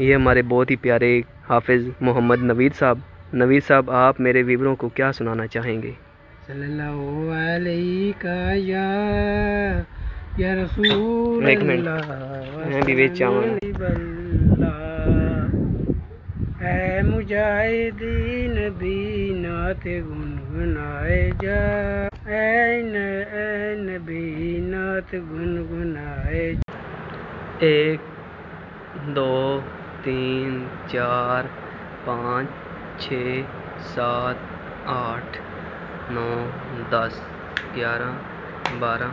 ये हमारे बहुत ही प्यारे हाफिज़ मोहम्मद नवीद साहब। नवीद साहब, आप मेरे व्यूअरों को क्या सुनाना चाहेंगे? सल्लल्लाहु अलैहि या रसूल एक मिनट, मैं भी बेच चाहूँ। ऐ मुजाहिदीन भी नात गुनगुनाए जा, ऐ नबी नात गुनगुनाए। 1 2 3 4 5 6 7 8 9 10 11 12।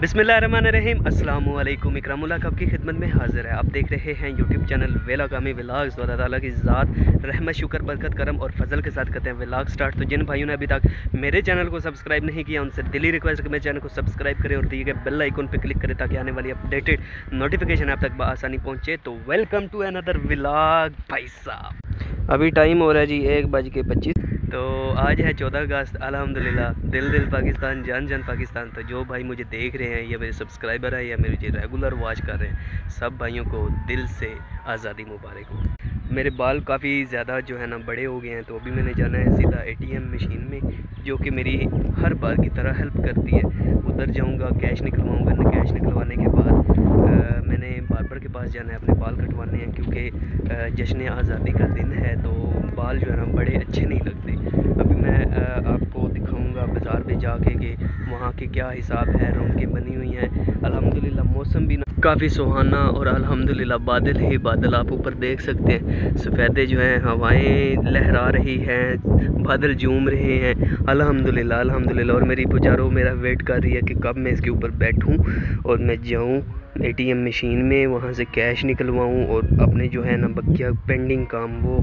बिस्मिल्लाहिर्रहमानिर्रहीम। अस्सलामुअलैकुम। इकरामुल्लाह आपकी खिदमत में हाजिर है। आप देख रहे हैं यूट्यूब चैनल वेलागामी व्लॉग्स। अल्लाह ताला की ज़ात रहमत शुक्र बरकत करम और फजल के साथ करते हैं व्लॉग स्टार्ट। तो जिन भाइयों ने अभी तक मेरे चैनल को सब्सक्राइब नहीं किया उनसे दिली रिक्वेस्ट कि मेरे चैनल को सब्सक्राइब करें और दिए गए बेल आइकन पर क्लिक करें ताकि आने वाली अपडेटेड नोटिफिकेशन आप तक बआसानी पहुँचे। तो वेलकम टू अनदर व्लॉग भाई साहब। अभी टाइम हो रहा है जी 1:25। तो आज है 14 अगस्त। अल्हम्दुलिल्लाह, दिल पाकिस्तान, जान जान पाकिस्तान। तो जो भाई मुझे देख रहे हैं या मेरे सब्सक्राइबर है या मेरे जो रेगुलर वॉच कर रहे हैं, सब भाइयों को दिल से आज़ादी मुबारक हो। मेरे बाल काफ़ी ज़्यादा जो है ना बड़े हो गए हैं, तो अभी मैंने जाना है सीधा ATM मशीन में, जो कि मेरी हर बार की तरह हेल्प करती है। उधर जाऊंगा, कैश निकलवाऊंगा। कैश निकलवाने के बाद मैंने बार्बर के पास जाना है, अपने बाल कटवाने हैं, क्योंकि जश्न आज़ादी का दिन है तो बाल जो है ना बड़े अच्छे नहीं लगते। अभी मैं आपको दिखाऊंगा बाज़ार पे जाके कि वहाँ के क्या हिसाब है। रौनकें बनी हुई हैं अल्हम्दुलिल्लाह। मौसम भी काफ़ी सुहाना और अल्हम्दुलिल्लाह बादल ही बादल आप ऊपर देख सकते हैं। सफ़ेदे जो हैं, हवाएं लहरा रही हैं, बादल झूम रहे हैं अल्हम्दुलिल्लाह अल्हम्दुलिल्लाह। और मेरी पुजारो मेरा वेट कर रही है कि कब मैं इसके ऊपर बैठूं और मैं जाऊं ATM मशीन में, वहाँ से कैश निकलवाऊँ और अपने जो है ना बकिया पेंडिंग काम वो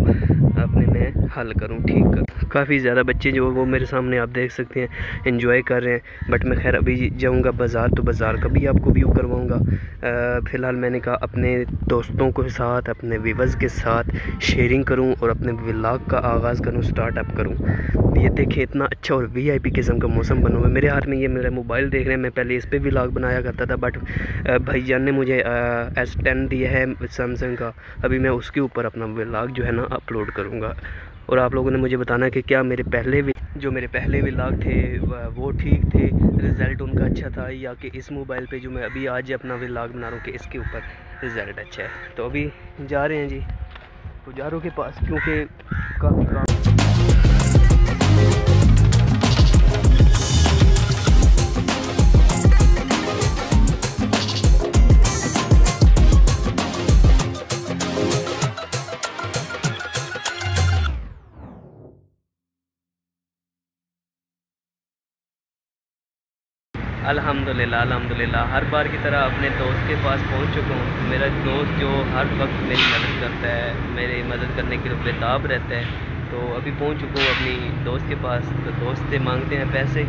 अपने मैं हल करूँ, ठीक करूँ। काफ़ी ज़्यादा बच्चे जो वो मेरे सामने आप देख सकते हैं एंजॉय कर रहे हैं। बट मैं खैर अभी जाऊँगा बाज़ार, तो बाज़ार का भी आपको व्यू करवाऊँगा। फ़िलहाल मैंने कहा अपने दोस्तों के साथ, अपने व्यूअर्स के साथ शेयरिंग करूँ और अपने व्लॉग का आगाज़ करूँ, स्टार्टअप करूँ। ये देखें इतना अच्छा और VIP किस्म का मौसम बना हुआ है। मेरे हाथ में ये मेरा मोबाइल देख रहे हैं। मैं पहले इस पर व्लॉग बनाया करता था, बट भाईजान ने मुझे S10 दिया है सैमसंग का। अभी मैं उसके ऊपर अपना व्लॉग जो है ना अपलोड करूँगा। और आप लोगों ने मुझे बताना कि क्या मेरे पहले व्लॉग थे वो ठीक थे, रिज़ल्ट उनका अच्छा था, या कि इस मोबाइल पे जो मैं अभी आज अपना व्लॉग बना रहा हूँ कि इसके ऊपर रिज़ल्ट अच्छा है। तो अभी जा रहे हैं जी पुजारों के पास, क्योंकि काफ़ी काम। अल्हम्दुलिल्लाह अल्हम्दुलिल्लाह, हर बार की तरह अपने दोस्त के पास पहुंच चुका हूं। मेरा दोस्त जो हर वक्त मेरी मदद करता है, मेरी मदद करने के लिए बेताब रहता है। तो अभी पहुंच चुका हूं अपनी दोस्त के पास। तो दोस्त से मांगते हैं पैसे।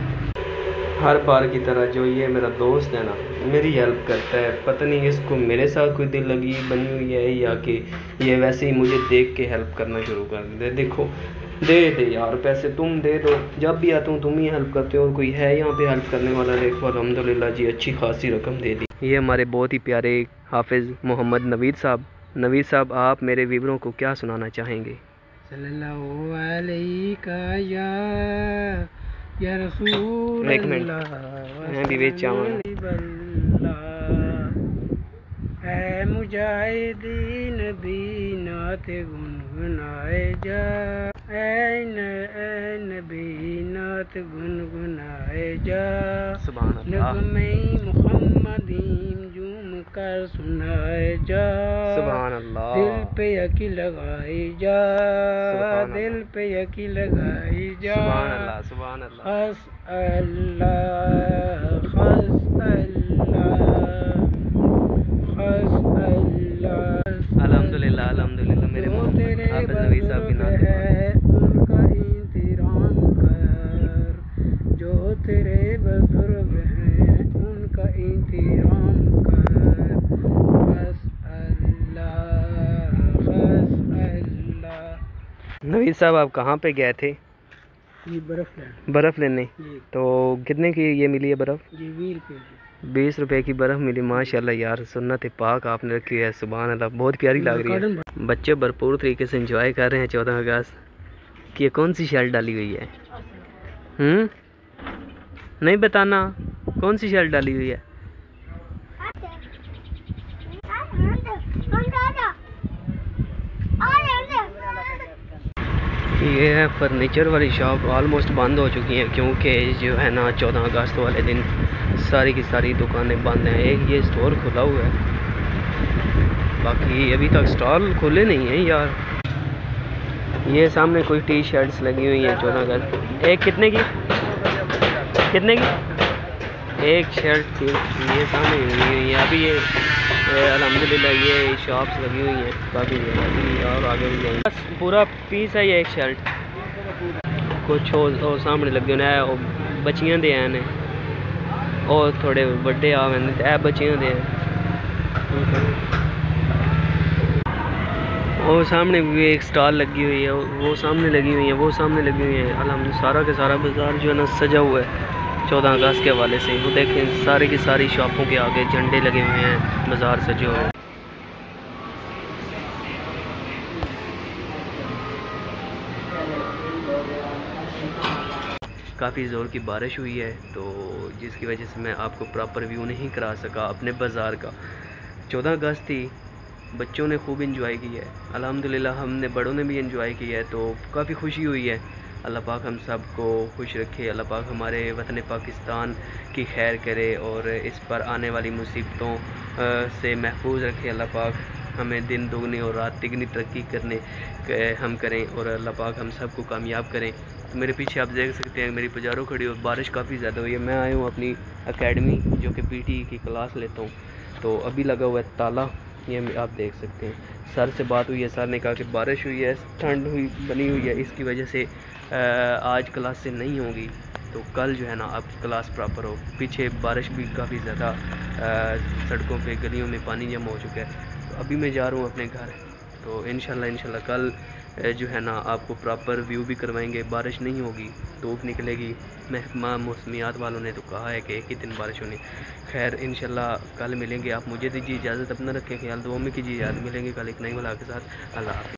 हर बार की तरह जो ये मेरा दोस्त है ना मेरी हेल्प करता है। पता नहीं इसको मेरे साथ कोई दिल लगी बनी हुई है या कि ये वैसे ही मुझे देख के हेल्प करना शुरू कर दे। देखो, दे यार पैसे, तुम दे दो। जब भी आता हूँ तुम ही हेल्प करते हो, और कोई है यहाँ पे हेल्प करने वाला? देखो अल्हम्दुलिल्लाह जी, अच्छी खासी रकम दे दी। ये हमारे बहुत ही प्यारे हाफिज़ मोहम्मद नवीद साहब। नवीद साहब, आप मेरे व्यूअरों को क्या सुनाना चाहेंगे? सल्लल्लाहु अलैहि या रसूल। एक मिनट, मैं भी बेच चाहूँ। ऐ मुजाहिदीन भी नात गुनगुनाए जा, ऐ नबी नात गुनगुनाए जा। सुभान अल्लाह, नगमे मुहम्मदीम झूम कर सुनाए जा। सुभान अल्लाह, दिल पे यकी लगाई जा, दिल पे यकी लगाई जा। सुभान अल्लाह, सुभान अल्लाह। खस अल्लाह, खस अल्लाह, खस अल्लाह। अल्हम्दुलिल्लाह अल्हम्दुलिल्लाह, मेरे तेरे हाफिज़ नवीद साहब की नात है उनका इंतराम कर, जो तेरे बुजुर्ग हैं उनका इंतराम कर। बस अल्लाह, बस अल्लाह। नवीद साहब, आप कहाँ पे गए थे? ये बर्फ़ लेना। बर्फ़ लेने। जी तो कितने की ये मिली है बर्फ़? जी 20 रुपये की। 20 रुपए की बर्फ़ मिली माशाल्लाह यार, सुन्नत पाक आपने रखी है, सुभान अल्लाह, बहुत प्यारी लग रही है। बच्चे भरपूर तरीके से एंजॉय कर रहे हैं 14 अगस्त की। कौन सी शर्ट डाली हुई है? नहीं बताना कौन सी शर्ट डाली हुई है? ये है फर्नीचर वाली शॉप, ऑलमोस्ट बंद हो चुकी हैं क्योंकि जो है ना 14 अगस्त वाले दिन सारी की सारी दुकानें बंद हैं। एक ये स्टोर खुला हुआ है, बाकी अभी तक स्टॉल खुले नहीं हैं यार। ये सामने कोई टी शर्ट्स लगी हुई हैं 14 अगस्त। एक कितने की? कितने की? एक शर्ट ये सामने लगी हुई है। अभी ये अल्हम्दुलिल्लाह ये शॉप्स लगी हुई हैं काफ़ी जगह, और आगे भी जाएंगे। बस पूरा पीस है ये एक शर्ट, कुछ और सामने लगे हुए हैं बच्चियां दे हैं और थोड़े बड़े आ गए बच्चियां दे हैं। और सामने भी एक स्टॉल लगी हुई है, वो सामने लगी हुई है, वो सामने लगी हुई है। अल्हम्दुलिल्लाह सारा का सारा बाज़ार जो है ना सजा हुआ है 14 अगस्त के हवाले से। वो देखें सारे की सारी शॉपों के आगे झंडे लगे हुए हैं, बाज़ार सजे हुए हैं। काफ़ी ज़ोर की बारिश हुई है, तो जिसकी वजह से मैं आपको प्रॉपर व्यू नहीं करा सका अपने बाज़ार का। 14 अगस्त थी, बच्चों ने खूब इंजॉय किया है, अल्हम्दुलिल्लाह हमने बड़ों ने भी इंजॉय किया है, तो काफ़ी खुशी हुई है। अल्लाह पाक हम सब को खुश रखे, अल्लाह पाक हमारे वतन पाकिस्तान की खैर करे और इस पर आने वाली मुसीबतों से महफूज रखे। अल्लाह पाक हमें दिन दुगनी और रात तिगनी तरक्की करने हम करें और अल्लाह पाक हम सब को कामयाब करें। तो मेरे पीछे आप देख सकते हैं मेरी पजारो खड़ी और बारिश काफ़ी ज़्यादा हुई है। मैं आया हूँ अपनी एकेडमी जो कि पीटी की क्लास लेता हूँ, तो अभी लगा हुआ है ताला, ये आप देख सकते हैं। सर से बात हुई है, सर ने कहा कि बारिश हुई है, ठंड हुई बनी हुई है, इसकी वजह से आज क्लास से नहीं होगी, तो कल जो है ना आपकी क्लास प्रॉपर हो। पीछे बारिश भी काफ़ी ज़्यादा, सड़कों पे गलियों में पानी जमा हो चुका है। तो अभी मैं जा रहा हूँ अपने घर, तो इंशाल्लाह कल जो है ना आपको प्रॉपर व्यू भी करवाएंगे। बारिश नहीं होगी, धूप निकलेगी। महकमा मौसमियात वालों ने तो कहा है कि एक ही दिन बारिश होनी। खैर इंशाल्लाह कल मिलेंगे। आप मुझे दीजिए इजाज़त, अपना रखें ख्याल, दुआ में कीजिए। याद मिलेंगे कल एक नई वाला के साथ। अल्लाह हाफ़िज़।